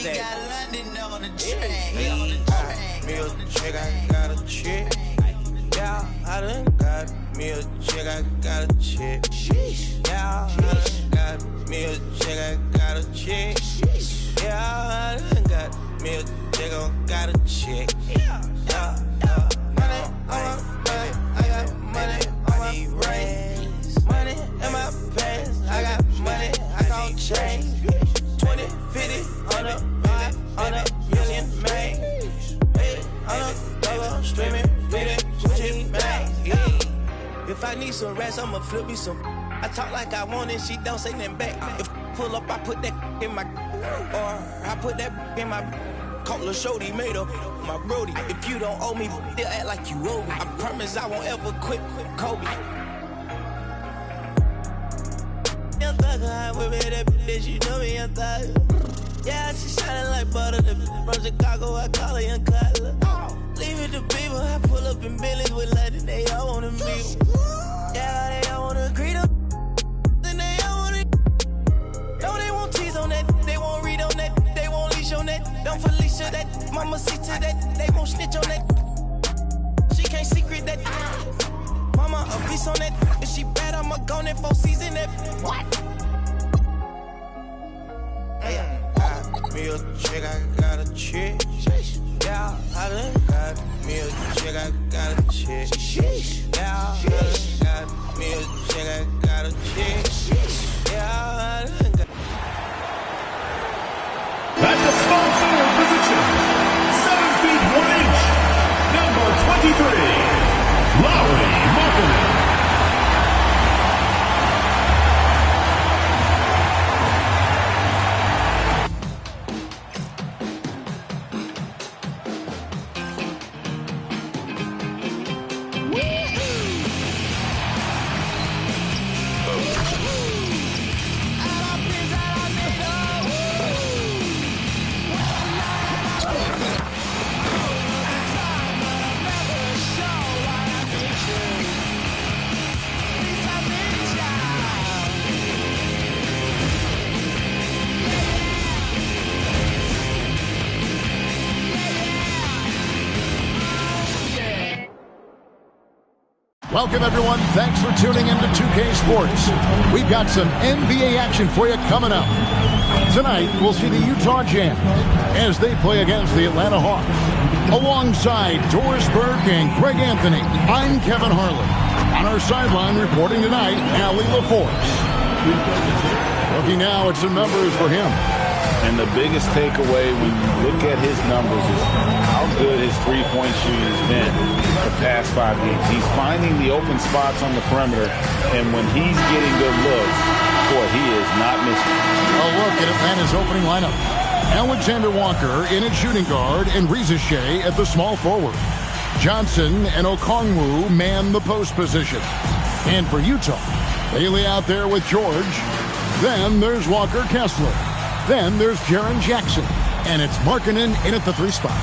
got London on the train. Me a chick, I got a chick. Yeah, I done got me a chick, I got a chick. Yeah, I done got me a chick, I got a chick. Yeah, I done got me a chick, I got a chick. Yeah, money, I got money on my brains. Money in my pants, I got money, I gon' change. 20, 50, on a million, man. On a double, streaming, reading, Gucci, man. If I need some rats, I'ma flip me some. I talk like I want it, she don't say nothing back. If pull up, I put that in my, or I put that in my. Call a shorty, made up my brody. If you don't owe me, they'll act like you owe me. I promise I won't ever quit Kobe. Young thug, I with me, that bitch, you know me, young thug. Yeah, she shining like butter. The from Chicago, I call her Young Cutler. Leave it to people, I pull up in Billy's with London, they all wanna meet. Yeah, they all wanna agree to. Then they all wanna. No, they won't tease on that, they won't read on that, they won't leash on that. Don't Felicia that, Mama see to that, they won't snitch on that. She can't secret that. Mama a piece on that. If she bad, I'ma go in 4 season that. What? Me a chick, I got a chick. Yeah, I done got me a chick, I got a chick. Yeah, I done got me a chick, I got a chick. Yeah, I done got. At the small forward position, 7 feet 1 inch, number 23, Lowry Markkinen. Welcome, everyone. Thanks for tuning in to 2K Sports. We've got some NBA action for you coming up. Tonight, we'll see the Utah Jazz as they play against the Atlanta Hawks. Alongside Doris Burke and Greg Anthony, I'm Kevin Harlan. On our sideline reporting tonight, Allie LaForce. Looking now at some numbers for him. And the biggest takeaway when you look at his numbers is how good his three-point shooting has been the past 5 games. He's finding the open spots on the perimeter, and when he's getting good looks, boy, he is not missing. A look at Atlanta's opening lineup. Alexander Walker in at shooting guard and Reza Shea at the small forward. Johnson and Okongwu man the post position. And for Utah, Bailey out there with George. Then there's Walker Kessler. Then there's Jaren Jackson. And it's Markkinen in at the 3 spot.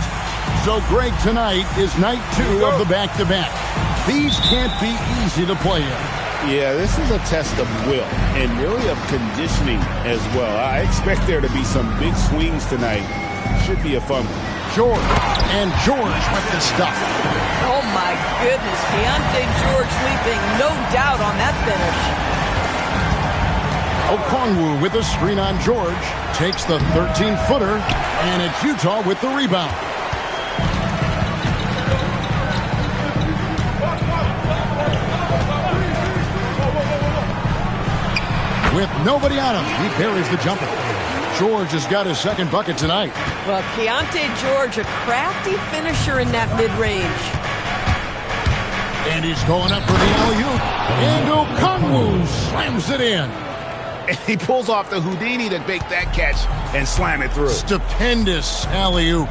So, Greg, tonight is night 2 of the back-to-back. These can't be easy to play in. Yeah, this is a test of will and really of conditioning as well. I expect there to be some big swings tonight. Should be a fun one. George with the stuff. Oh, my goodness. Keontae George leaping, no doubt on that finish. Okongwu with a screen on George. Takes the 13-footer, and it's Utah with the rebound. With nobody on him, he parries the jumper. George has got his second bucket tonight. Well, Keontae George, a crafty finisher in that mid-range. And he's going up for the alley-oop. And Okongwu slams it in. And he pulls off the Houdini to make that catch and slam it through. Stupendous alley-oop.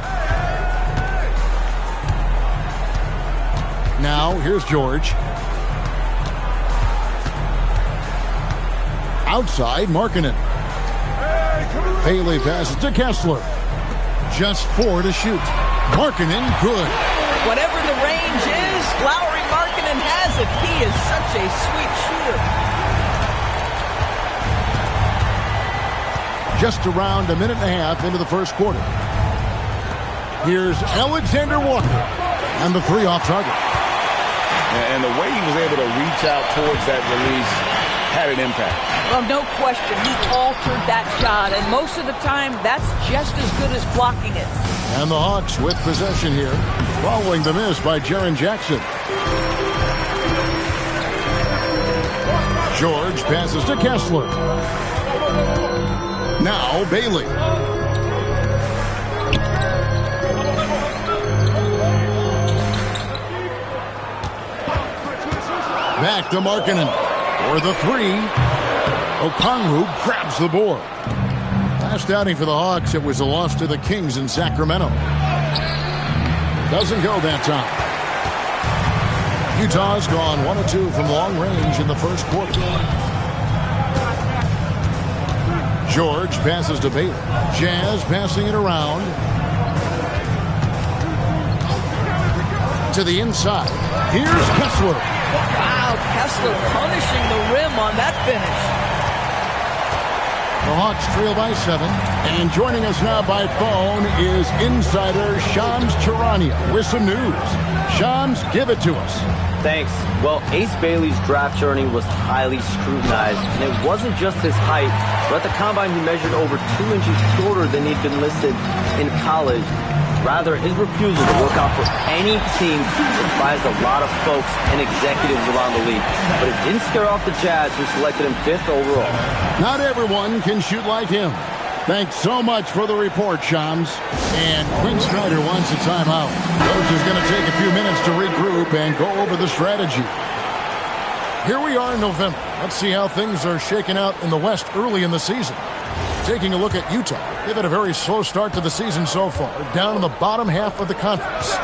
Now, here's George. Outside, Markkinen. Bailey passes to Kessler. Just 4 to shoot. Markkinen, good. Whatever the range is, Lowry Markkinen has it. He is such a sweet shooter. just around a minute and a half into the first quarter. Here's Alexander Walker, and the three off target. And the way he was able to reach out towards that release had an impact. Well, no question. He altered that shot, and most of the time, that's just as good as blocking it. And the Hawks with possession here, following the miss by Jaren Jackson. George passes to Kessler. Now Bailey. Back to Markkanen for the three. Okongwu grabs the board. Last outing for the Hawks, it was a loss to the Kings in Sacramento. Doesn't go that time. Utah's gone 1 of 2 from long range in the first quarter. George passes to Bailey. Jazz passing it around. To the inside. Here's Kessler. Wow, Kessler punishing the rim on that finish. The Hawks trail by 7. And joining us now by phone is insider Shams Charania with some news. Shams, give it to us. Thanks. Well, Ace Bailey's draft journey was highly scrutinized, and it wasn't just his height, but at the combine he measured over 2 inches shorter than he'd been listed in college. Rather, his refusal to work out for any team surprised a lot of folks and executives around the league. But it didn't scare off the Jazz, who selected him 5th overall. Not everyone can shoot like him. Thanks so much for the report, Shams. And Quinn Snyder wants a timeout. Coach is going to take a few minutes to regroup and go over the strategy. Here we are in November. Let's see how things are shaking out in the West early in the season. Taking a look at Utah. They've had a very slow start to the season so far, down in the bottom half of the conference.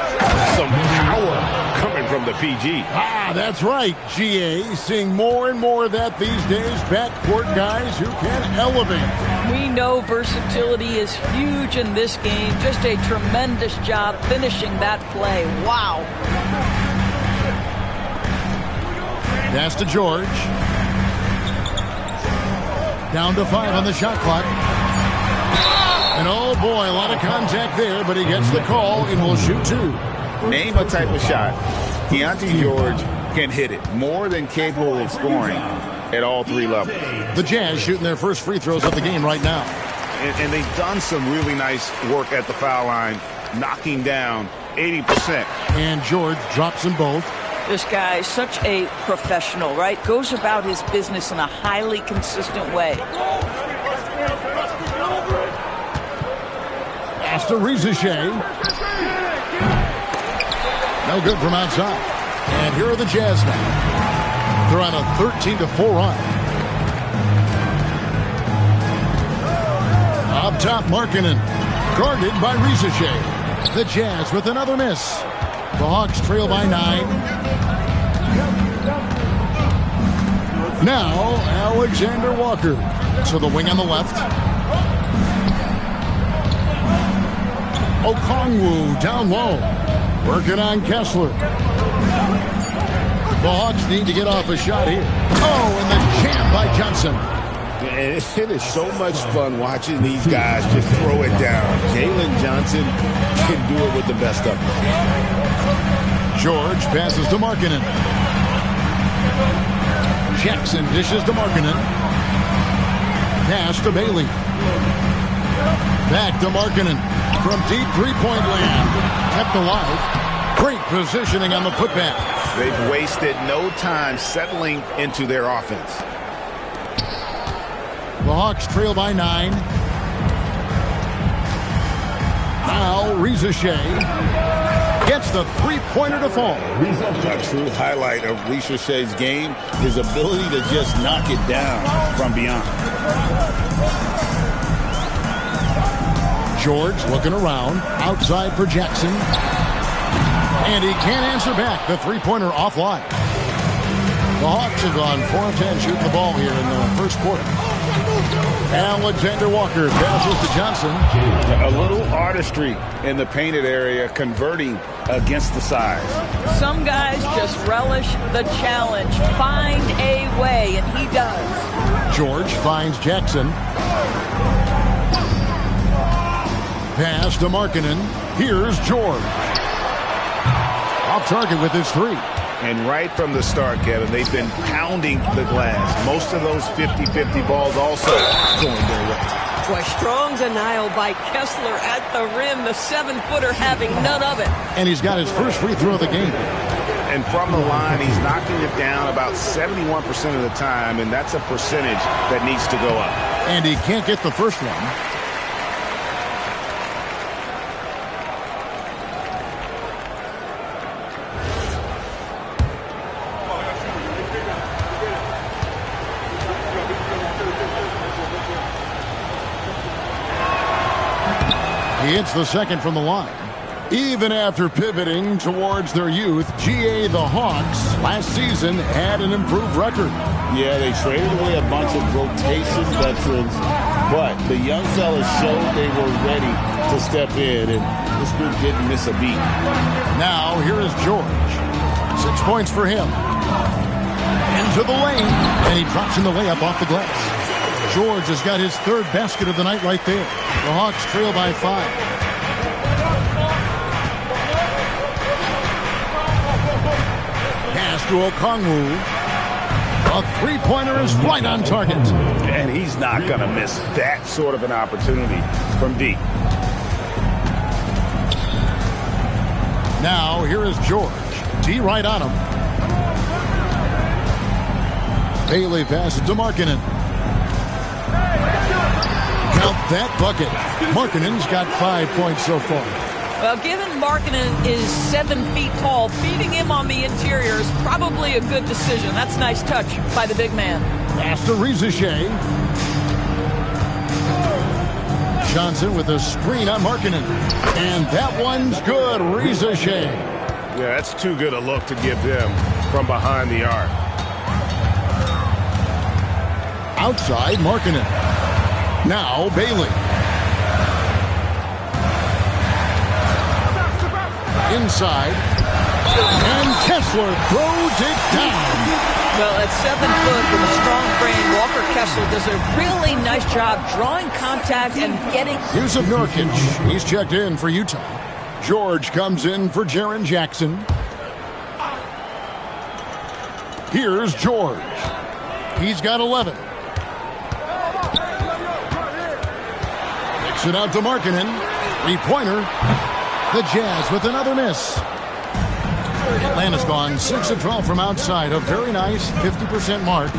Some power coming from the PG. That's right, GA. Seeing more and more of that these days. Backcourt guys who can elevate. We know versatility is huge in this game. Just a tremendous job finishing that play. Wow. Pass to George. Down to 5 on the shot clock. And oh boy, a lot of contact there, but he gets the call and will shoot 2. Name a type of shot. Keontae George can hit it. More than capable of scoring at all 3 levels. The Jazz shooting their first free throws of the game right now. And they've done some really nice work at the foul line, knocking down 80%. And George drops them both. This guy is such a professional, right? Goes about his business in a highly consistent way. Pass to Rizichet. No good from outside. And here are the Jazz now. They're on a 13-4 run. Up top, Markkanen. Guarded by Rizichet. The Jazz with another miss. The Hawks trail by 9. Now, Alexander Walker to the wing on the left. Okongwu down low. Working on Kessler. The Hawks need to get off a shot here. Oh, and the jam by Johnson. It is so much fun watching these guys just throw it down. Jalen Johnson can do it with the best of them. George passes to Markkanen. Jackson dishes to Markkanen. Pass to Bailey. Back to Markkanen. From deep three-point land. Kept alive. Great positioning on the putback. They've wasted no time settling into their offense. The Hawks trail by 9. Now Rizichet gets the three-pointer to fall. A true highlight of Rizichet's game, his ability to just knock it down from beyond. George looking around, outside for Jackson. And he can't answer back. The three-pointer offline. The Hawks have gone 4 of 10 shooting the ball here in the first quarter. Alexander Walker passes to Johnson. A little artistry in the painted area, converting against the size. Some guys just relish the challenge. Find a way, and he does. George finds Jackson. Pass to Markkanen. Here's George. Off target with his three. And right from the start, Kevin, they've been pounding the glass. Most of those 50-50 balls also going their way. Boy, strong denial by Kessler at the rim. The 7-footer having none of it. And he's got his first free throw of the game. And from the line, he's knocking it down about 71% of the time, and that's a percentage that needs to go up. And he can't get the first one. He hits the second from the line. Even after pivoting towards their youth, GA the Hawks last season had an improved record. Yeah, they traded away a bunch of rotation veterans, but the young fellas showed they were ready to step in, and this group didn't miss a beat. Now, here is George. 6 points for him. Into the lane, and he drops in the layup off the glass. George has got his third basket of the night right there. The Hawks trail by 5. Pass to Okongwu. A three-pointer is right on target. And he's not going to miss that sort of an opportunity from deep. Now, here is George. D right on him. Bailey passes to Markkanen. Count that bucket. Markkanen's got 5 points so far. Well, given Markkanen is 7 feet tall, feeding him on the interior is probably a good decision. That's a nice touch by the big man. Pass to Rizeshe. Johnson with a screen on Markkanen. And that one's good. Rizeshe. Yeah, that's too good a look to give them from behind the arc. Outside, Markkanen. Now, Bailey. Inside. And Kessler throws it down. Well, at 7 foot with a strong frame, Walker Kessler does a really nice job drawing contact and getting... Yusuf Nurkic. He's checked in for Utah. George comes in for Jaren Jackson. Here's George. He's got 11. Kicks it out to Markkanen. Three-pointer. The Jazz with another miss. Atlanta's gone 6 of 12 from outside. A very nice 50% mark,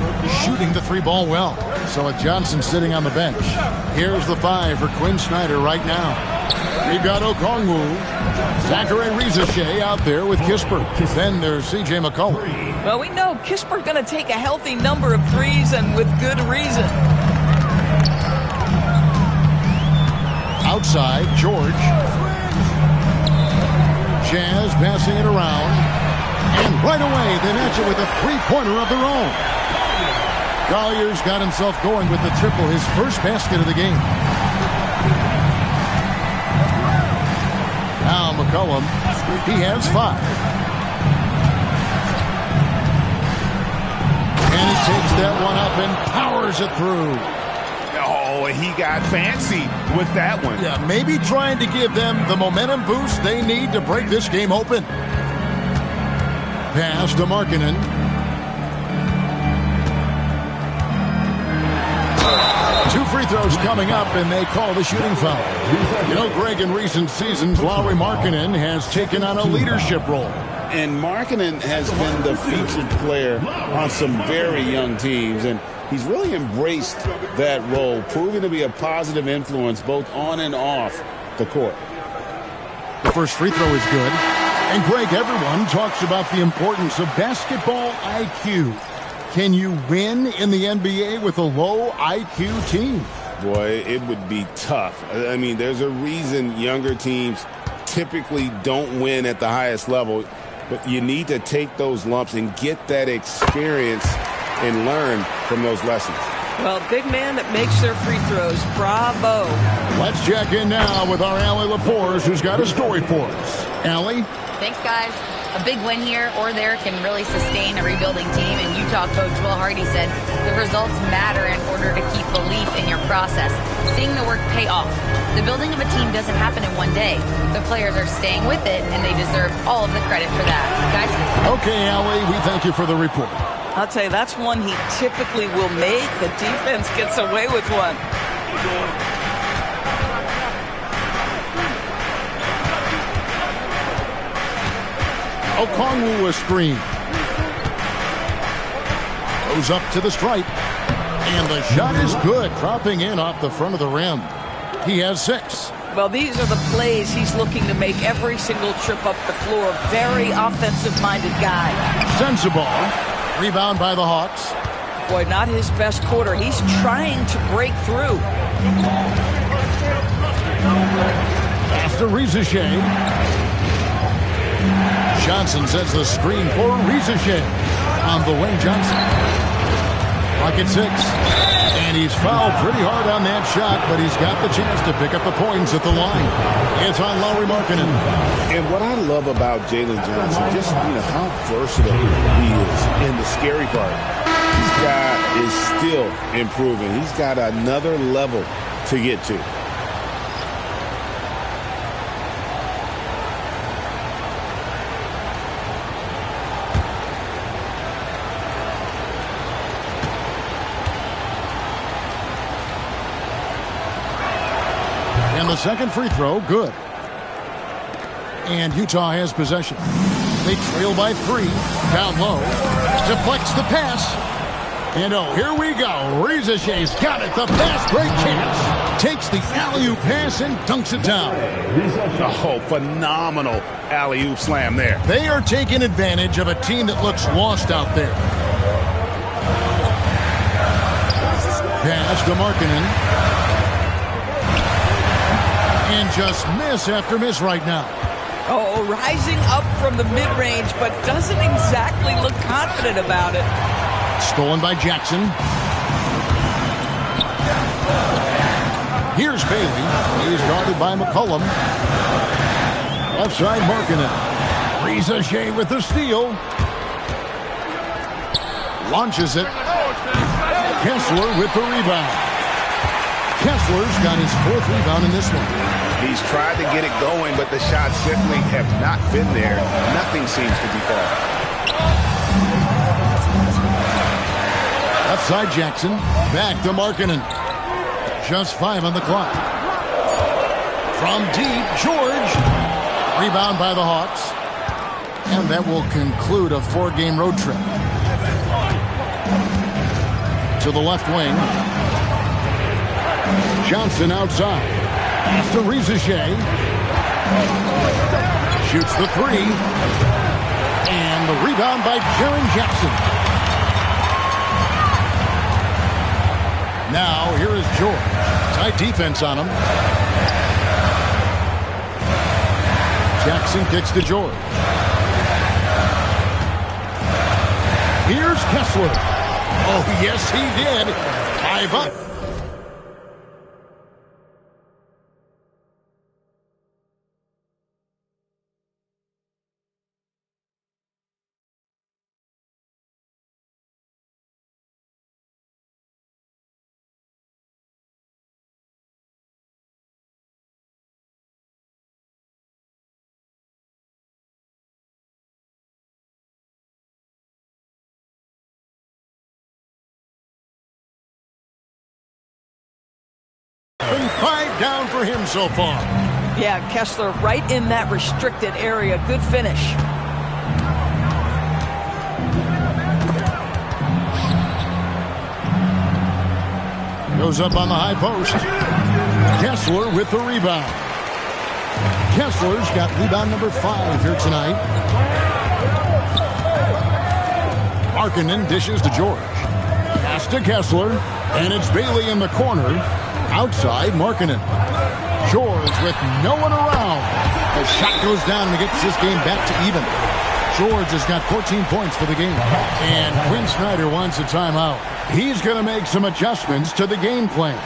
shooting the three ball well. So with Johnson sitting on the bench, here's the 5 for Quinn Snyder right now. We've got Okongwu, Zachary Rizeshe out there with Kisper. Then there's C.J. McCollum. Well, we know Kisper's going to take a healthy number of threes, and with good reason. Outside, George. Jazz passing it around. And right away, they match it with a three-pointer of their own. Collier's got himself going with the triple, his first basket of the game. Now McCollum, he has 5. And he takes that one up and powers it through. Oh, he got fancy with that one. Yeah, maybe trying to give them the momentum boost they need to break this game open. Pass to Markkanen. Two free throws coming up, and they call the shooting foul. You know, Greg, in recent seasons, Lauri Markkanen has taken on a leadership role. And Markkanen has been the featured player on some very young teams, and he's really embraced that role, proving to be a positive influence both on and off the court. The first free throw is good. And, Greg, everyone talks about the importance of basketball IQ. Can you win in the NBA with a low IQ team? Boy, it would be tough. I mean, there's a reason younger teams typically don't win at the highest level, but you need to take those lumps and get that experience and learn from those lessons. Well, big man that makes their free throws. Bravo. Let's check in now with our Allie Lapores, who's got a story for us. Allie? Thanks, guys. A big win here or there can really sustain a rebuilding team, and Utah coach Will Hardy said the results matter in order to keep belief in your process, seeing the work pay off. The building of a team doesn't happen in one day. The players are staying with it, and they deserve all of the credit for that. Guys? Okay, Allie, we thank you for the report. I'll tell you, that's one he typically will make. The defense gets away with one. Okongwu a screen. Goes up to the stripe. And the shot is good, dropping in off the front of the rim. He has 6. Well, these are the plays he's looking to make every single trip up the floor. Very offensive-minded guy. Sensible. Rebound by the Hawks. Boy, not his best quarter. He's trying to break through. Pass to Rizachet. Johnson sets the screen for Rizachet. On the wing, Johnson. Rocket 6. And he's fouled pretty hard on that shot, but he's got the chance to pick up the points at the line. It's on Lauri Markkanen. And what I love about Jalen Johnson, just how versatile he is. And the scary part, this guy is still improving. He's got another level to get to. And the second free throw, good. And Utah has possession. They trail by 3. Down low. Deflects the pass. And here we go. Rizachet's got it. The pass, great chance. Takes the alley-oop pass and dunks it down. Oh, phenomenal alley-oop slam there. They are taking advantage of a team that looks lost out there. Pass to Markkanen. And just miss after miss right now. Oh, rising up from the mid-range, but doesn't exactly look confident about it. Stolen by Jackson. Here's Bailey. He's guarded by McCollum. Left side, Markkanen. Rizachet with the steal. Launches it. Kessler with the rebound. Kessler's got his 4th rebound in this one. He's tried to get it going, but the shots simply have not been there. Nothing seems to be falling. Left side, Jackson. Back to Markkanen. Just 5 on the clock. From deep, George. Rebound by the Hawks. And that will conclude a 4-game road trip. To the left wing. Johnson outside. Pass to Rizachet. Shoots the 3. And the rebound by Jaren Jackson. Now, here is George. Tight defense on him. Jackson kicks to George. Here's Kessler. Oh, yes, he did. 5 up. Been 5 down for him so far. Yeah, Kessler right in that restricted area. Good finish. Goes up on the high post. Kessler with the rebound. Kessler's got rebound number 5 here tonight. Markkanen dishes to George. Pass to Kessler. And it's Bailey in the corner. Outside, Markkanen. George with no one around. The shot goes down and gets this game back to even. George has got 14 points for the game. And Quinn Snyder wants a timeout. He's going to make some adjustments to the game plan.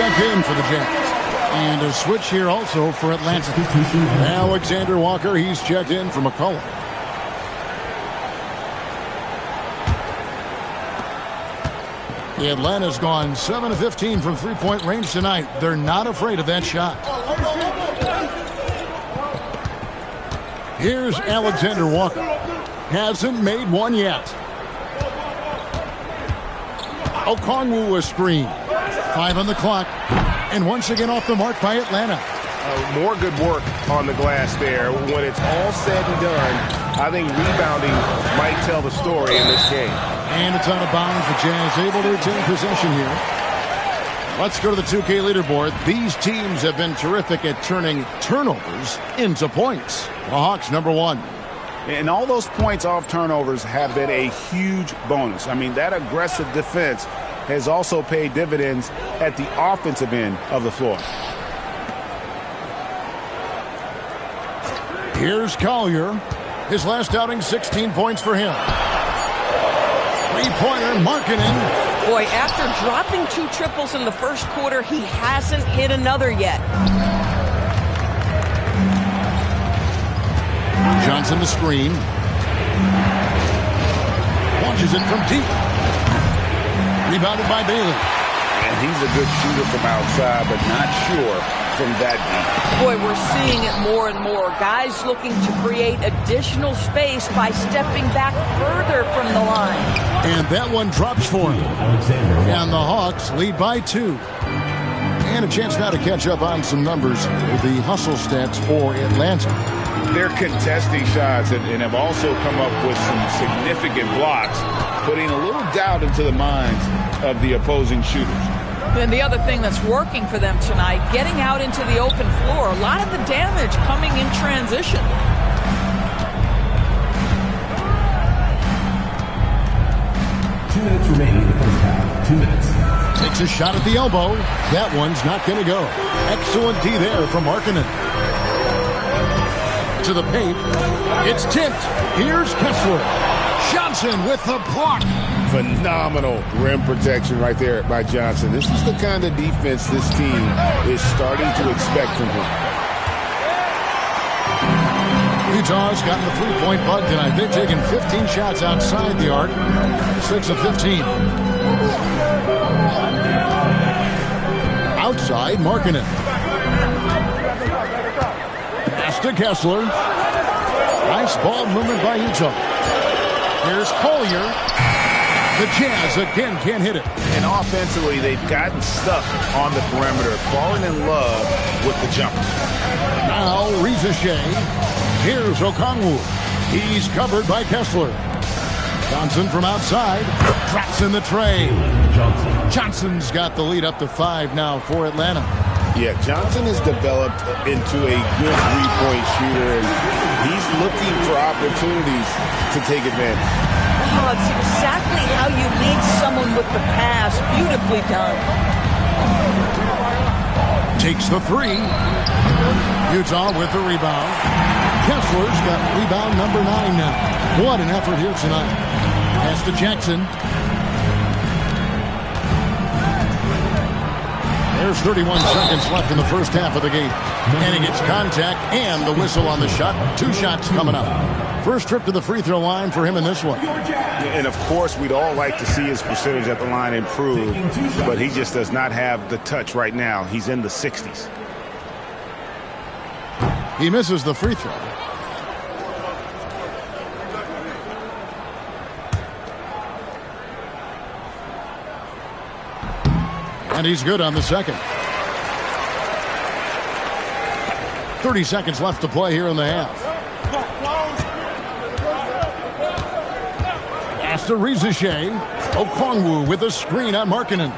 checked in for the Jazz. And a switch here also for Atlanta. Alexander Walker, he's checked in for McCollum. Atlanta's gone 7 of 15 from three-point range tonight. They're not afraid of that shot. Here's Alexander Walker. Hasn't made one yet. Okongwu a screen. 5 on the clock. And once again off the mark by Atlanta. More good work on the glass there. When it's all said and done, I think rebounding might tell the story in this game. And it's out of bounds. The Jazz able to retain possession here. Let's go to the 2K leaderboard. These teams have been terrific at turning turnovers into points. The Hawks number 1. And all those points off turnovers have been a huge bonus. I mean, that aggressive defense has also paid dividends at the offensive end of the floor. Here's Collier. His last outing, 16 points for him. Three-pointer, Markkanen. Boy, after dropping 2 triples in the first quarter, he hasn't hit another yet. Johnson the screen. Launches it from deep. Rebounded by Bailey. And he's a good shooter from outside, but not sure from that deep. Boy, we're seeing it more and more. Guys looking to create additional space by stepping back further from the line. And that one drops for him. And the Hawks lead by 2. And a chance now to catch up on some numbers with the hustle stats for Atlanta. They're contesting shots and have also come up with some significant blocks, putting a little doubt into the minds of the opposing shooters. And the other thing that's working for them tonight, getting out into the open floor. A lot of the damage coming in transition. Two minutes remaining in the first half. 2 minutes. Takes a shot at the elbow. That one's not going to go. Excellent D there from Markkanen. To the paint. It's tipped. Here's Kessler. Johnson with the block. Phenomenal rim protection right there by Johnson. This is the kind of defense this team is starting to expect from him. Utah's gotten the three-point bug tonight. They've taken 15 shots outside the arc. 6 of 15. Outside, Markkanen. Pass to Kessler. Nice ball movement by Utah. Here's Collier. The Jazz again can't hit it. And offensively, they've gotten stuck on the perimeter, falling in love with the jumper. Now, Rizeshe. Here's Okongwu. He's covered by Kessler. Johnson from outside. Drops in the tray. Johnson's got the lead up to 5 now for Atlanta. Yeah, Johnson has developed into a good three-point shooter, and he's looking for opportunities to take advantage. Oh, it's exactly how you lead someone with the pass. Beautifully done. Takes the 3. Utah with the rebound. Kessler's got rebound number 9 now. What an effort here tonight. Pass to Jackson. There's 31 seconds left in the first half of the game. And he gets contact and the whistle on the shot. 2 shots coming up. First trip to the free throw line for him in this one. And, of course, we'd all like to see his percentage at the line improve, but he just does not have the touch right now. He's in the 60s. He misses the free throw. And he's good on the second. 30 seconds left to play here in the half. Pass to Rizeshe. Okongwu with a screen on Markkanen.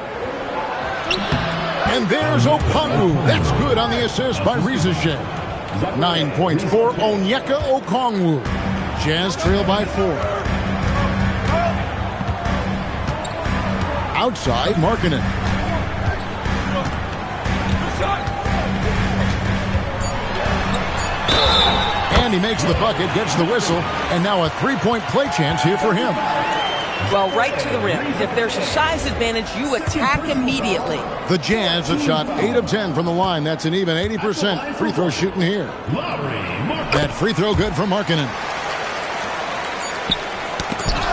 And there's Okongwu. That's good on the assist by Rizeshe. 9 points for Onyeka Okongwu. Jazz trail by 4. Outside, Markkanen. And he makes the bucket, gets the whistle, and now a three-point play chance here for him. Well, right to the rim. If there's a size advantage, you attack immediately. The Jazz have shot 8 of 10 from the line. That's an even 80% free throw shooting here. That free throw good for Markkanen.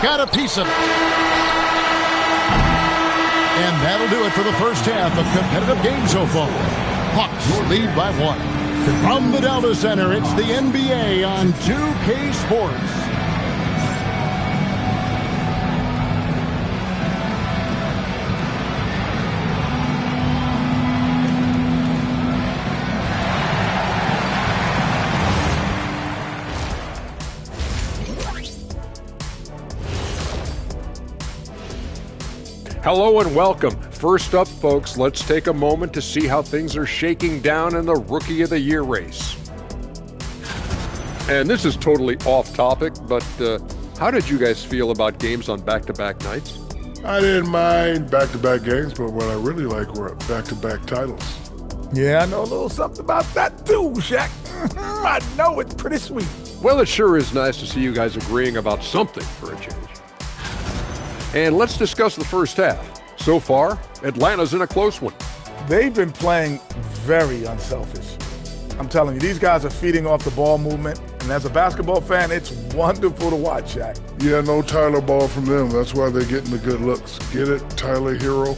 Got a piece of it. And that'll do it for the first half of competitive game so far. Hawks lead by 1. From the Delta Center, it's the NBA on 2K Sports. Hello and welcome. First up, folks, let's take a moment to see how things are shaking down in the Rookie of the Year race. And this is totally off topic, but how did you guys feel about games on back-to-back nights? I didn't mind back-to-back games, but what I really like were back-to-back titles. Yeah, I know a little something about that too, Shaq. I know it's pretty sweet. Well, it sure is nice to see you guys agreeing about something for a change. And let's discuss the first half. So far, Atlanta's in a close one. They've been playing very unselfish. I'm telling you, these guys are feeding off the ball movement, and as a basketball fan, it's wonderful to watch, Shaq. Yeah, no Tyler Ball from them. That's why they're getting the good looks. Get it, Tyler Hero?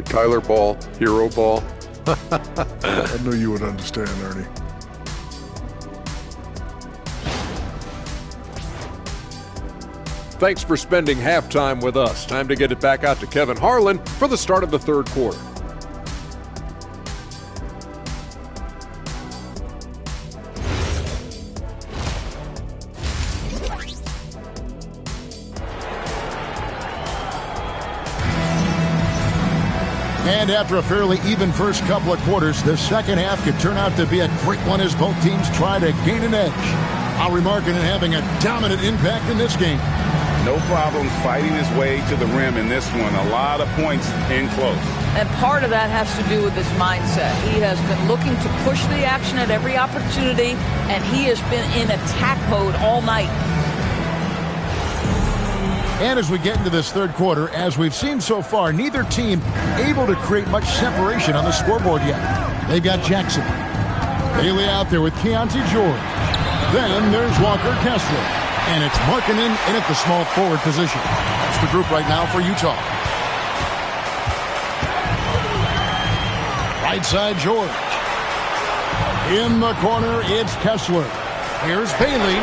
Tyler Ball, Hero Ball. I knew you would understand, Ernie. Thanks for spending halftime with us. Time to get it back out to Kevin Harlan for the start of the third quarter. And after a fairly even first couple of quarters, the second half could turn out to be a great one as both teams try to gain an edge. Lowry Markkanen having a dominant impact in this game. No problems fighting his way to the rim in this one. A lot of points in close. And part of that has to do with his mindset. He has been looking to push the action at every opportunity, and he has been in attack mode all night. And as we get into this third quarter, as we've seen so far, neither team able to create much separation on the scoreboard yet. They've got Jackson. Bailey out there with Keontae George. Then there's Walker Kessler. And it's Markkanen in at the small forward position. That's the group right now for Utah. Right side, George. In the corner, it's Kessler. Here's Bailey.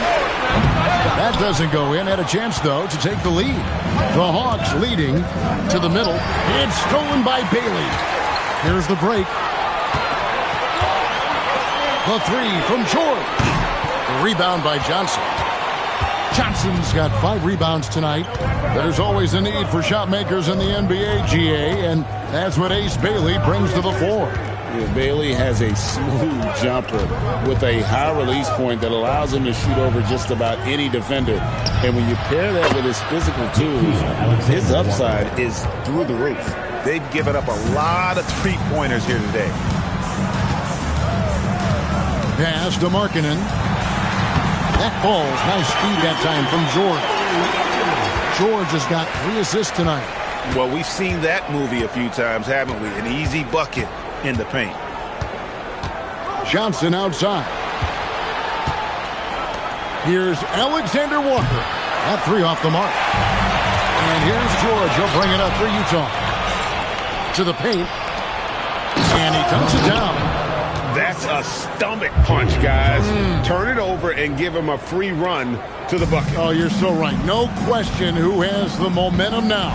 That doesn't go in. Had a chance, though, to take the lead. The Hawks leading to the middle. It's stolen by Bailey. Here's the break. The three from George. The rebound by Johnson. Johnson's got 5 rebounds tonight. There's always a need for shot makers in the NBA, GA, and that's what Ace Bailey brings to the floor. Yeah, Bailey has a smooth jumper with a high release point that allows him to shoot over just about any defender. And when you pair that with his physical tools, his upside is through the roof. They've given up a lot of three-pointers here today. Pass to Markkanen. That ball's nice speed that time from George. George has got 3 assists tonight. Well, we've seen that movie a few times, haven't we? An easy bucket in the paint. Johnson outside. Here's Alexander Walker. That 3 off the mark. And here's George. He'll bring it up for Utah. To the paint. And he dumps it down. That's a stomach punch, guys. Turn it over and give him a free run to the bucket. Oh, you're so right. No question who has the momentum now.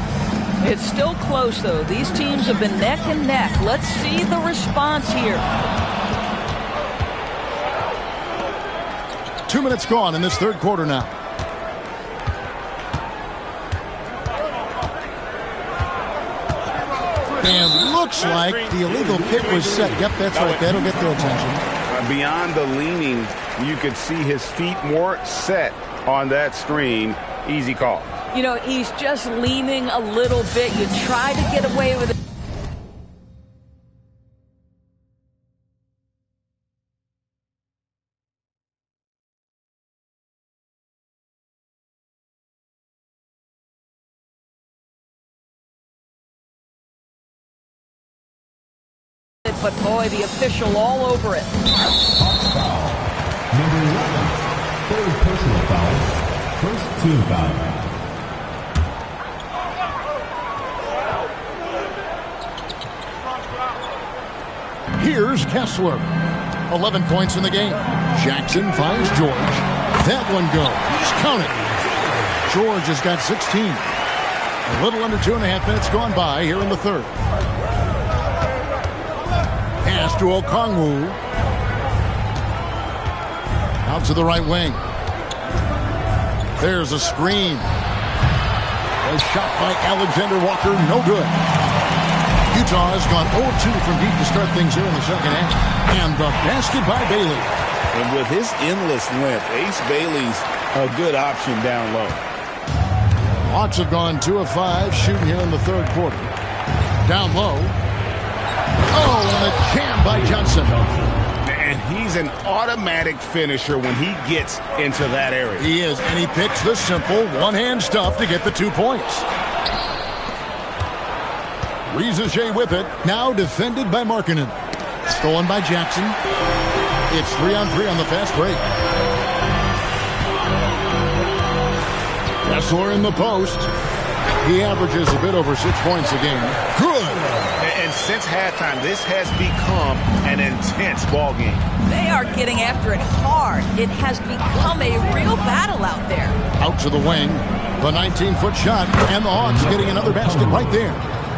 It's still close, though. These teams have been neck and neck. Let's see the response here. 2 minutes gone in this third quarter now. And looks like the illegal kick was set. Yep, that's right. That'll get their attention. Beyond the leaning, you could see his feet more set on that screen. Easy call. You know, he's just leaning a little bit. You try to get away with it. but boy, the official all over it. Number 11, third personal foul, first team foul. Here's Kessler. 11 points in the game. Jackson finds George. That one goes. Count it. George has got 16. A little under 2.5 minutes gone by here in the third. Pass to Okongwu. Out to the right wing. There's a screen. A shot by Alexander Walker, no good. Utah has gone 0-2 from deep to start things here in the second half. And the basket by Bailey. And with his endless length, Ace Bailey's a good option down low. Hawks have gone 2 of 5 shooting here in the third quarter. Down low. Oh, and a jam by Johnson. And he's an automatic finisher when he gets into that area. He is, and he picks the simple one-hand stuff to get the 2 points. Rizachet with it, now defended by Markkanen. Stolen by Jackson. It's 3-on-3 on the fast break. Kessler in the post. He averages a bit over 6 points a game. Good. And since halftime, this has become an intense ball game. They are getting after it hard. It has become a real battle out there. Out to the wing. The 19-foot shot, and the Hawks getting another basket right there.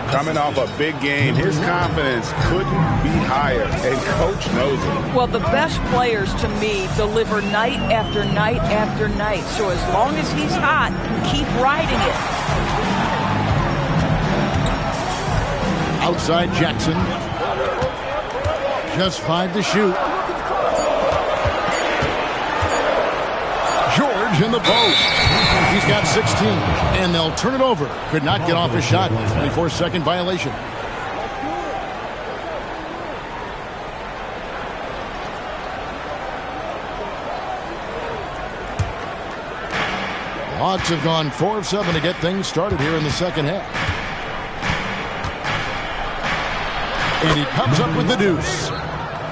Coming off a big game, his confidence couldn't be higher, and Coach knows it. Well, the best players, to me, deliver night after night after night. So as long as he's hot, keep riding it. Outside Jackson. Just 5 to shoot. George in the post. He's got 16, and they'll turn it over. Could not get off his shot. 24-second violation. The Hawks have gone 4 of 7 to get things started here in the second half. And he comes up with the deuce.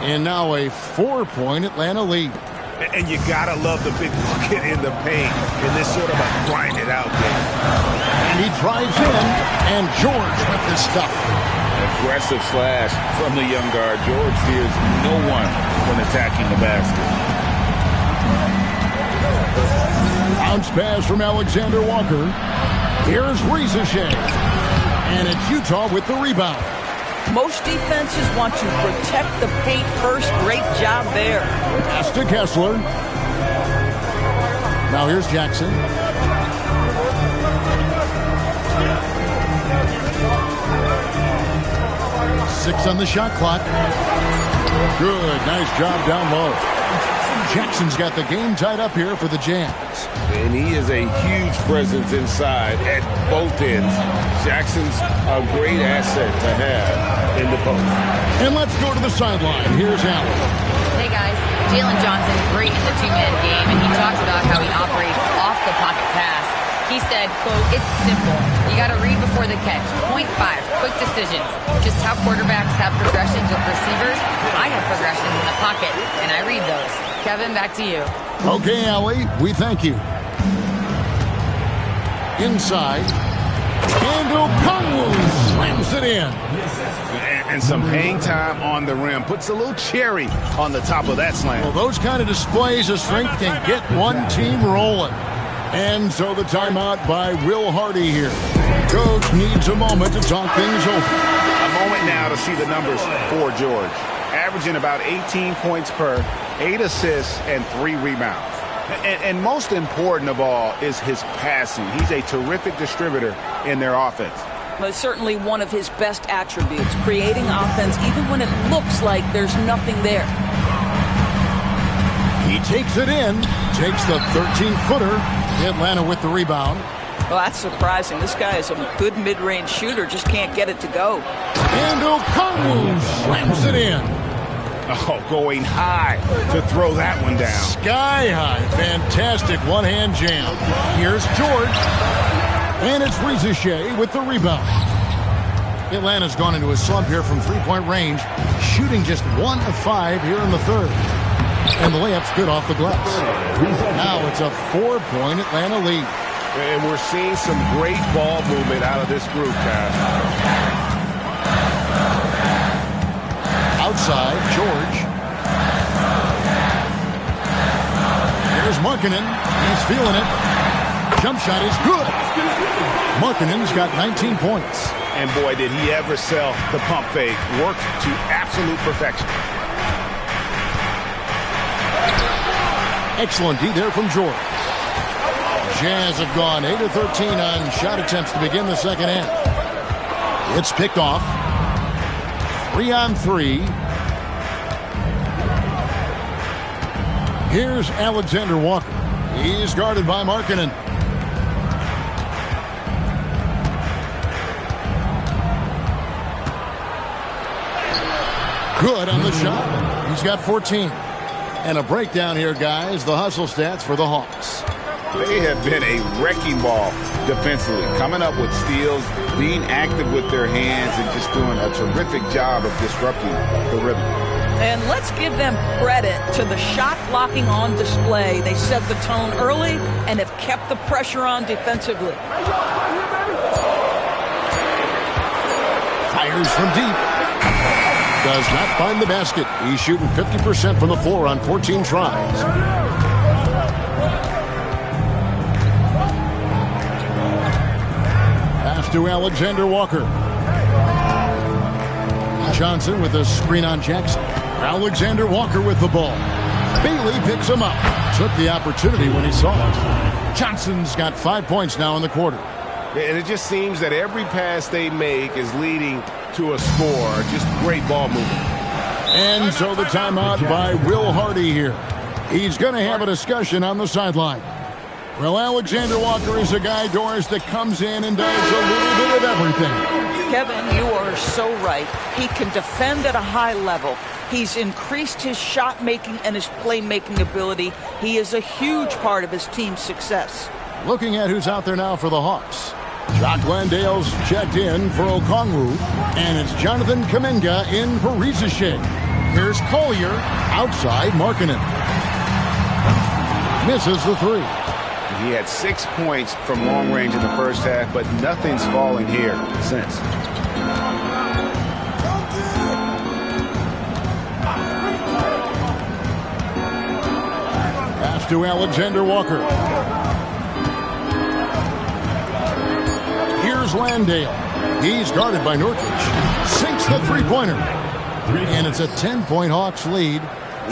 And now a 4-point Atlanta lead. And you gotta love the big bucket in the paint in this sort of a grinded-out game. And he drives in, and George with the stuff. Aggressive slash from the young guard. George fears no one when attacking the basket. Bounce pass from Alexander Walker. Here's Rizachet. And it's Utah with the rebound. Most defenses want to protect the paint first. Great job there. Pass to Kessler. Now here's Jackson. Six on the shot clock. Good. Nice job down low. Jackson's got the game tied up here for the Jazz. And he is a huge presence inside at both ends. Jackson's a great asset to have in the post. And let's go to the sideline. Here's Allen. Hey, guys. Jalen Johnson, great in the two-man game, and he talks about how he operates off the pocket pass. He said, quote, "It's simple. You got to read before the catch. Point 5, quick decisions. Just how quarterbacks have progressions with receivers. I have progressions in the pocket, and I read those." Kevin, back to you. Okay, Allie, we thank you. Inside, and Okongwu slams it in. And some hang time on the rim. Puts a little cherry on the top of that slam. Well, those kind of displays of strength can get one team rolling. And so the timeout by Will Hardy here. Coach needs a moment to talk things over. A moment now to see the numbers for George. Averaging about 18 points per, 8 assists, and 3 rebounds. And most important of all is his passing. He's a terrific distributor in their offense. Well, it's certainly one of his best attributes, creating offense even when it looks like there's nothing there. He takes it in, takes the 13-footer. Atlanta with the rebound. Well, that's surprising. This guy is a good mid-range shooter, just can't get it to go. And Okongwu slams it in. Oh, going high to throw that one down. Sky high. Fantastic one-hand jam. Here's George. And it's Rizachet with the rebound. Atlanta's gone into a slump here from three-point range, shooting just 1 of 5 here in the third. And the layup's good off the glass. Now it's a 4-point Atlanta lead. And we're seeing some great ball movement out of this group, guys. Outside, George. Here's Markkanen. He's feeling it. Jump shot is good. Markkanen's got 19 points. And boy, did he ever sell the pump fake. Worked to absolute perfection. Excellent D there from George. Jazz have gone 8 of 13 on shot attempts to begin the second half. It's picked off. 3-on-3. Here's Alexander Walker. He's guarded by Markkanen. Good on the shot. He's got 14. And a breakdown here, guys. The hustle stats for the Hawks. They have been a wrecking ball defensively, coming up with steals, being active with their hands, and just doing a terrific job of disrupting the rhythm. And let's give them credit to the shot blocking on display. They set the tone early and have kept the pressure on defensively. Fires from deep. Does not find the basket. He's shooting 50% from the floor on 14 tries. Pass to Alexander Walker. Johnson with a screen on Jackson. Alexander Walker with the ball. Bailey picks him up. Took the opportunity when he saw it. Johnson's got 5 points now in the quarter. And it just seems that every pass they make is leading to a score. Just great ball movement. And so the timeout by Will Hardy here. He's going to have a discussion on the sideline. Well, Alexander Walker is a guy, Doris, that comes in and does a little bit of everything. Kevin, you are so right. He can defend at a high level. He's increased his shot making and his playmaking ability. He is a huge part of his team's success. Looking at who's out there now for the Hawks. Jock Landale's checked in for Okongwu, and it's Jonathan Kuminga in for Rieseshe. Here's Collier, outside Markkanen. Misses the three. He had 6 points from long range in the first half, but nothing's fallen here since. Pass to Alexander Walker. Here's Landale. He's guarded by Nurkic. Sinks the three-pointer. And it's a 10-point Hawks lead.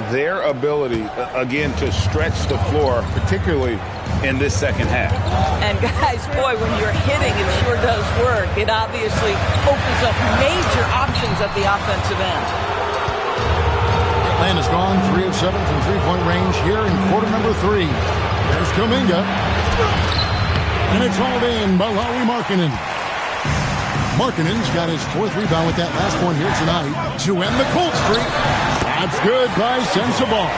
Their ability, again, to stretch the floor, particularly in this second half. And guys, boy, when you're hitting, it sure does work. It obviously opens up major options at the offensive end. Atlanta's gone 3 of 7 from three-point range here in quarter number 3. There's Kuminga. And it's hauled in by Lauri Markkanen. Markkanen's got his 4th rebound with that last one here tonight to end the cold streak. That's good by Sensabaugh.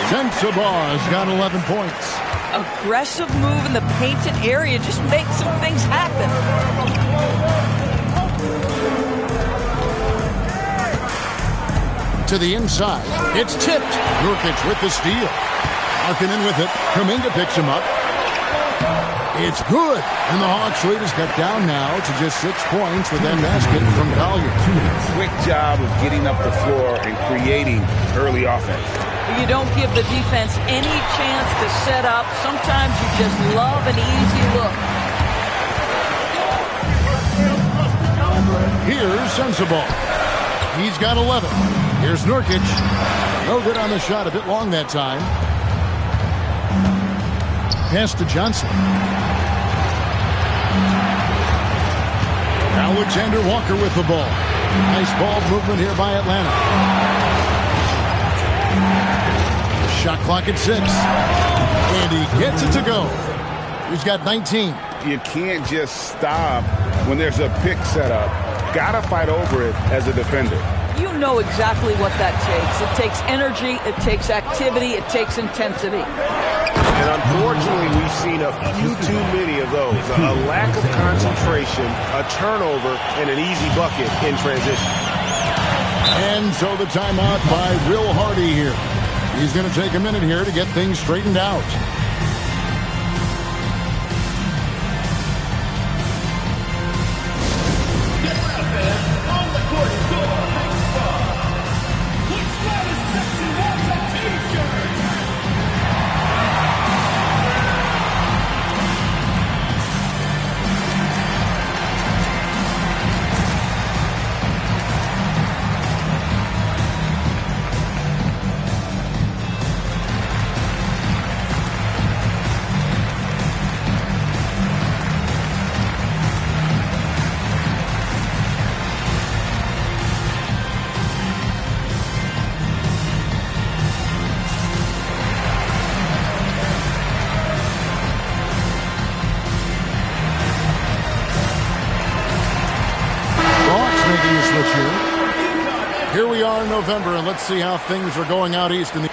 Sensabaugh's got 11 points. Aggressive move in the painted area. Just make some things happen. To the inside. It's tipped. Nurkic with the steal. Markkanen with it. Kuminga picks him up. It's good. And the Hawks lead is cut down now to just 6 points with that basket from Collier. Quick job of getting up the floor and creating early offense. You don't give the defense any chance to set up. Sometimes you just love an easy look. Here's Sensabaugh. He's got 11. Here's Nurkic. No good on the shot. A bit long that time. Pass to Johnson. Alexander Walker with the ball. Nice ball movement here by Atlanta. Shot clock at 6. And he gets it to go. He's got 19. You can't just stop when there's a pick set up. Gotta fight over it as a defender. You know exactly what that takes. It takes energy, it takes activity, it takes intensity. And unfortunately, we've seen a few too many of those. A lack of concentration, a turnover, and an easy bucket in transition. And so the timeout by Will Hardy here. He's going to take a minute here to get things straightened out. Here we are in November, and let's see how things are going out east in the...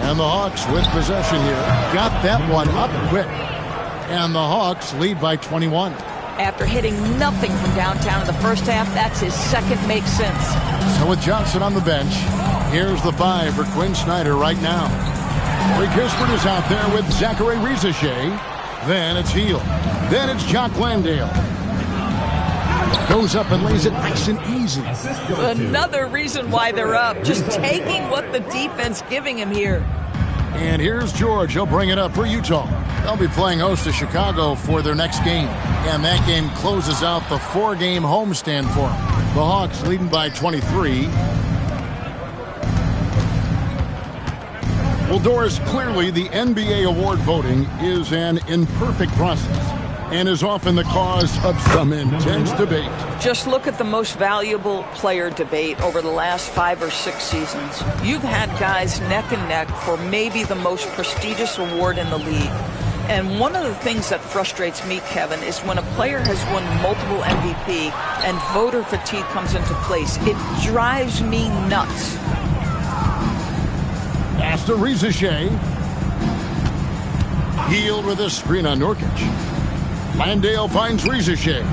And the Hawks with possession here. Got that one up quick. And the Hawks lead by 21. After hitting nothing from downtown in the first half, that's his second make sense. So with Johnson on the bench, here's the 5 for Quinn Snyder right now. Rick Kispert is out there with Zachary Rizachet. Then it's Heel. Then it's Jock Landale. Goes up and lays it nice and easy. Another reason why they're up. Just taking what the defense giving him here. And here's George. He'll bring it up for Utah. They'll be playing host to Chicago for their next game. And that game closes out the 4-game homestand for them. The Hawks leading by 23. Well, Doris, clearly the NBA award voting is an imperfect process and is often the cause of some intense debate. Just look at the most valuable player debate over the last 5 or 6 seasons. You've had guys neck and neck for maybe the most prestigious award in the league. And one of the things that frustrates me, Kevin, is when a player has won multiple MVP and voter fatigue comes into place. It drives me nuts. Pass to Rizachet. Heel with a screen on Nurkic. Landale finds Rizachet.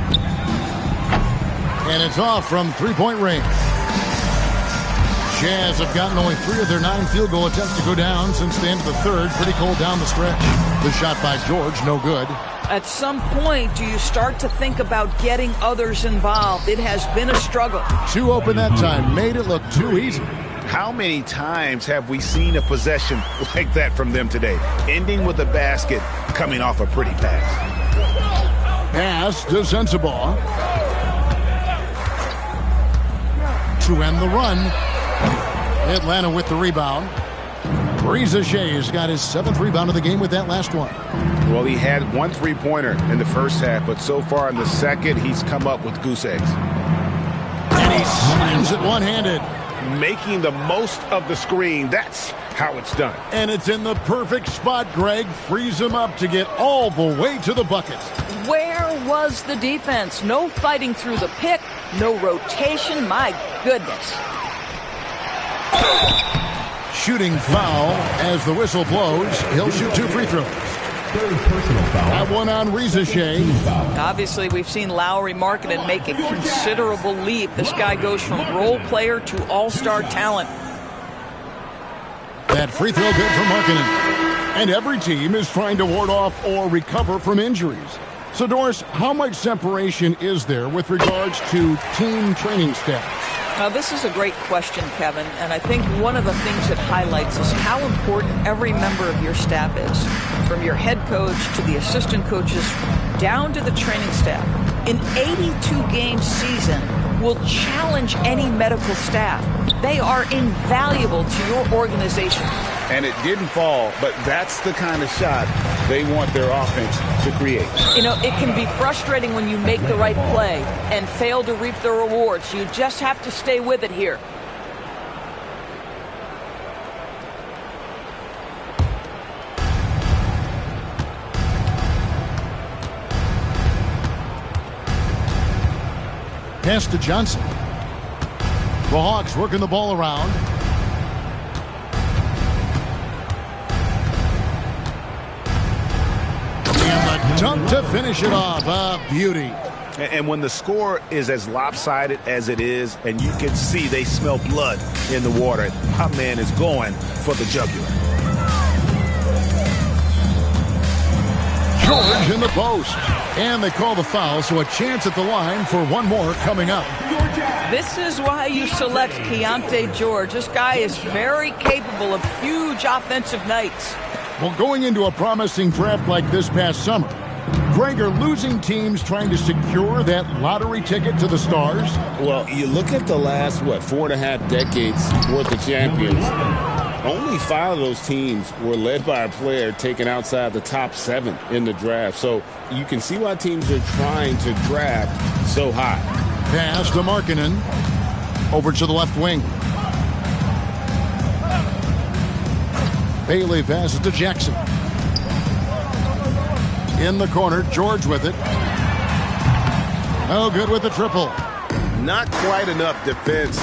And it's off from three-point range. Jazz have gotten only 3 of their 9 field goal attempts to go down since the end of the third. Pretty cold down the stretch. The shot by George, no good. At some point, do you start to think about getting others involved? It has been a struggle. 2 open that time. Made it look too easy. How many times have we seen a possession like that from them today? Ending with a basket, coming off a pretty pass. Pass to Sensabaugh. To end the run. Atlanta with the rebound. Rizachet's got his 7th rebound of the game with that last one. Well, he had 1 3-pointer in the first half, but so far in the second, he's come up with goose eggs. And he slams it one-handed. Making the most of the screen. That's how it's done. And it's in the perfect spot. Greg frees him up to get all the way to the bucket. Where was the defense? No fighting through the pick. No rotation. My goodness. Shooting foul as the whistle blows. He'll shoot 2 free throws. Third personal foul. That one on Rizachet. Obviously, we've seen Lowry Markkanen make a considerable leap. This guy goes from role player to all-star talent. That free throw good for Markkanen. And every team is trying to ward off or recover from injuries. So, Doris, how much separation is there with regards to team training staff? Now, this is a great question, Kevin, and I think one of the things it highlights is how important every member of your staff is, from your head coach to the assistant coaches, down to the training staff. An 82-game season will challenge any medical staff. They are invaluable to your organization. And it didn't fall, but that's the kind of shot they want their offense to create. You know, it can be frustrating when you make the right play and fail to reap the rewards. You just have to stay with it here. Pass to Johnson. The Hawks working the ball around. And the dunk to finish it off. A beauty. And when the score is as lopsided as it is, and you can see they smell blood in the water, my man is going for the jugular. George in the post. And they call the foul, so a chance at the line for one more coming up. This is why you select Keontae George. This guy is very capable of huge offensive nights. Well, going into a promising draft like this past summer, Greg, are losing teams trying to secure that lottery ticket to the stars? Well, you look at the last, 4.5 decades worth of champions. Only 5 of those teams were led by a player taken outside the top 7 in the draft. So you can see why teams are trying to draft so high. Pass to Markkanen. Over to the left wing. Bailey passes to Jackson. In the corner, George with it. Oh, good with the triple. Not quite enough defense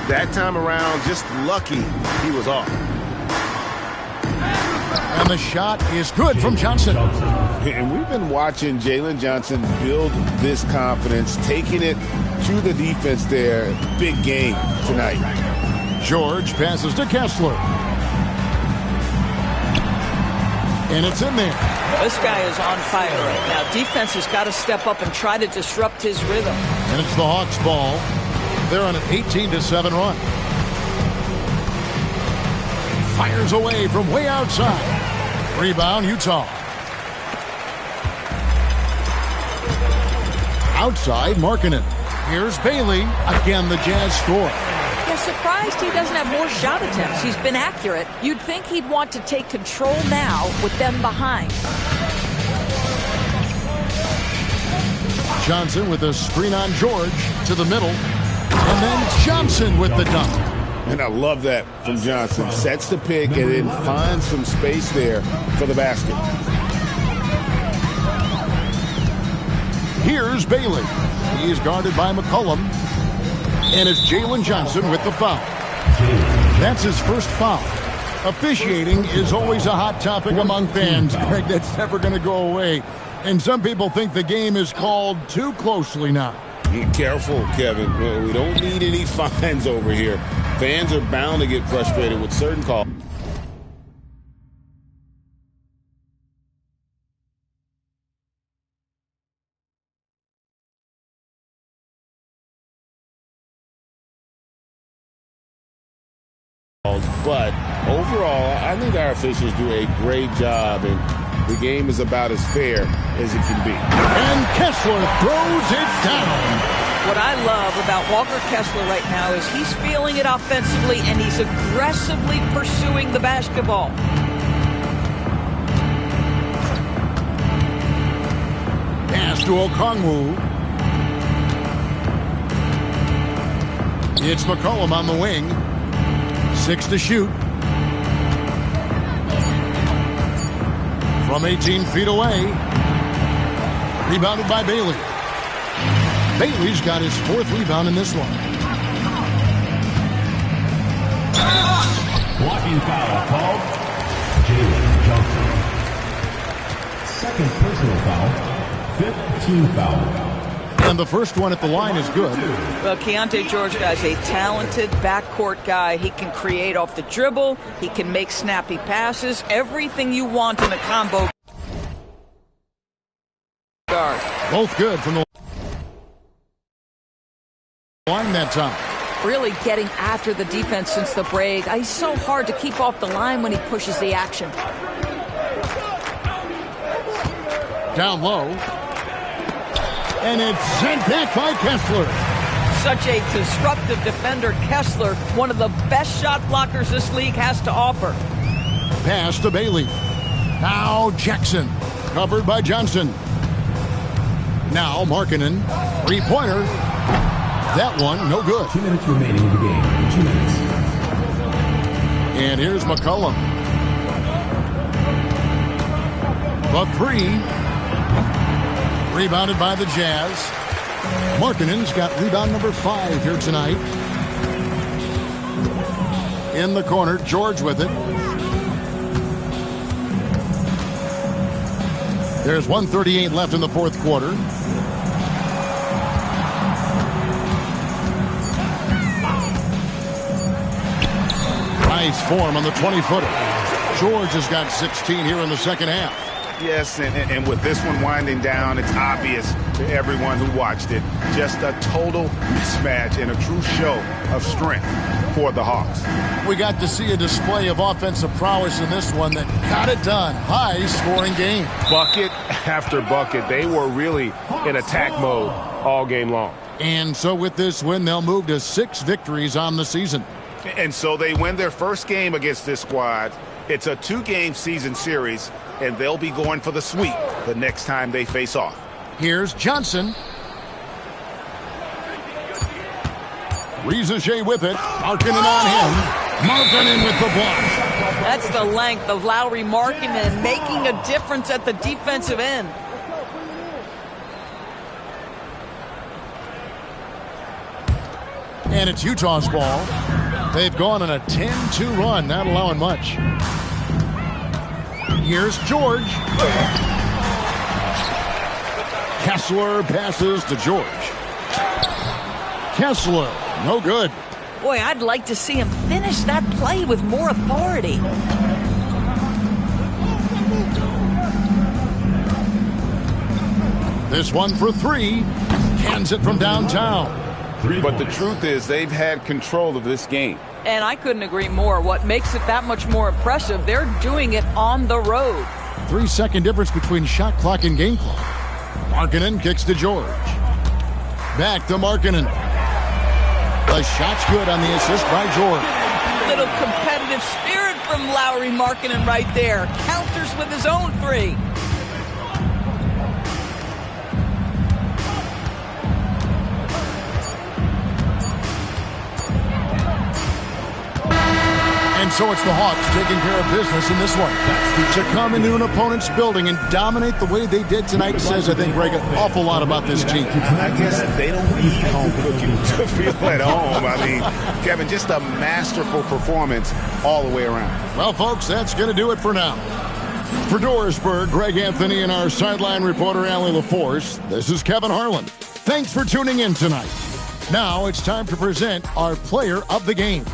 that time around. Just lucky he was off. And the shot is good from Johnson. And we've been watching Jalen Johnson build this confidence, taking it to the defense there. Big game tonight. George passes to Kessler. And it's in there. This guy is on fire right now. Defense has got to step up and try to disrupt his rhythm. And it's the Hawks' ball. They're on an 18-7 run. Fires away from way outside. Rebound, Utah. Outside, Markkanen. Here's Bailey. Again, the Jazz score. Yeah, surprised he doesn't have more shot attempts. He's been accurate. You'd think he'd want to take control now with them behind. Johnson with a screen on George to the middle. And then Johnson with the dunk. And I love that from Johnson. Sets the pick and then finds some space there for the basket. Here's Bailey. He's guarded by McCollum. And it's Jalen Johnson with the foul. That's his first foul. Officiating is always a hot topic among fans, Greg. That's never going to go away. And some people think the game is called too closely now. Be careful, Kevin. We don't need any fines over here. Fans are bound to get frustrated with certain calls. But overall, I think our officials do a great job, and the game is about as fair as it can be. And Kessler throws it down. What I love about Walker Kessler right now is he's feeling it offensively and he's aggressively pursuing the basketball. Pass to Okongwu. It's McCollum on the wing. 6 to shoot. From 18 feet away. Rebounded by Bailey. Bailey's got his 4th rebound in this one. Blocking foul called. Jalen Johnson. 2nd personal foul. 5th team foul. And the first one at the line is good. Well, Keontae George, guys, a talented backcourt guy. He can create off the dribble. He can make snappy passes. Everything you want in a combo guard. Both good from the line that time. Really getting after the defense since the break. He's so hard to keep off the line when he pushes the action. Down low. And it's sent back by Kessler. Such a disruptive defender, Kessler, one of the best shot blockers this league has to offer. Pass to Bailey. Now Jackson, covered by Johnson. Now Markkanen, 3-pointer. That one, no good. 2 minutes remaining in the game. 2 minutes. And here's McCollum. The 3. Rebounded by the Jazz. Markkanen's got rebound number 5 here tonight. In the corner, George with it. There's 1:38 left in the fourth quarter. Nice form on the 20-footer. George has got 16 here in the second half. Yes, and with this one winding down, it's obvious to everyone who watched it. Just a total mismatch and a true show of strength for the Hawks. We got to see a display of offensive prowess in this one that got it done. High-scoring game. Bucket after bucket. They were really in attack mode all game long. And so with this win, they'll move to 6 victories on the season. And so they win their first game against this squad. It's a 2-game season series, and they'll be going for the sweep the next time they face off. Here's Johnson. Riesage with it. Markkanen on him. Markkanen with the block. That's the length of Lauri Markkanen making a difference at the defensive end. And it's Utah's ball. They've gone on a 10-2 run, not allowing much. Here's George. Kessler passes to George. Kessler, no good. Boy, I'd like to see him finish that play with more authority. This one for 3. Cans it from downtown. But the truth is they've had control of this game. And I couldn't agree more. What makes it that much more impressive, they're doing it on the road. 3-second difference between shot clock and game clock. Markkanen kicks to George. Back to Markkanen. The shot's good on the assist by George. Little competitive spirit from Lauri Markkanen right there. Counters with his own 3. And so it's the Hawks taking care of business in this one. To come into an opponent's building and dominate the way they did tonight says, I think, Greg, an awful lot about this team. I guess they don't need home cooking to feel at home. I mean, Kevin, just a masterful performance all the way around. Well, folks, that's going to do it for now. For Doorsburg, Greg Anthony, and our sideline reporter, Allie LaForce, this is Kevin Harlan. Thanks for tuning in tonight. Now it's time to present our player of the game.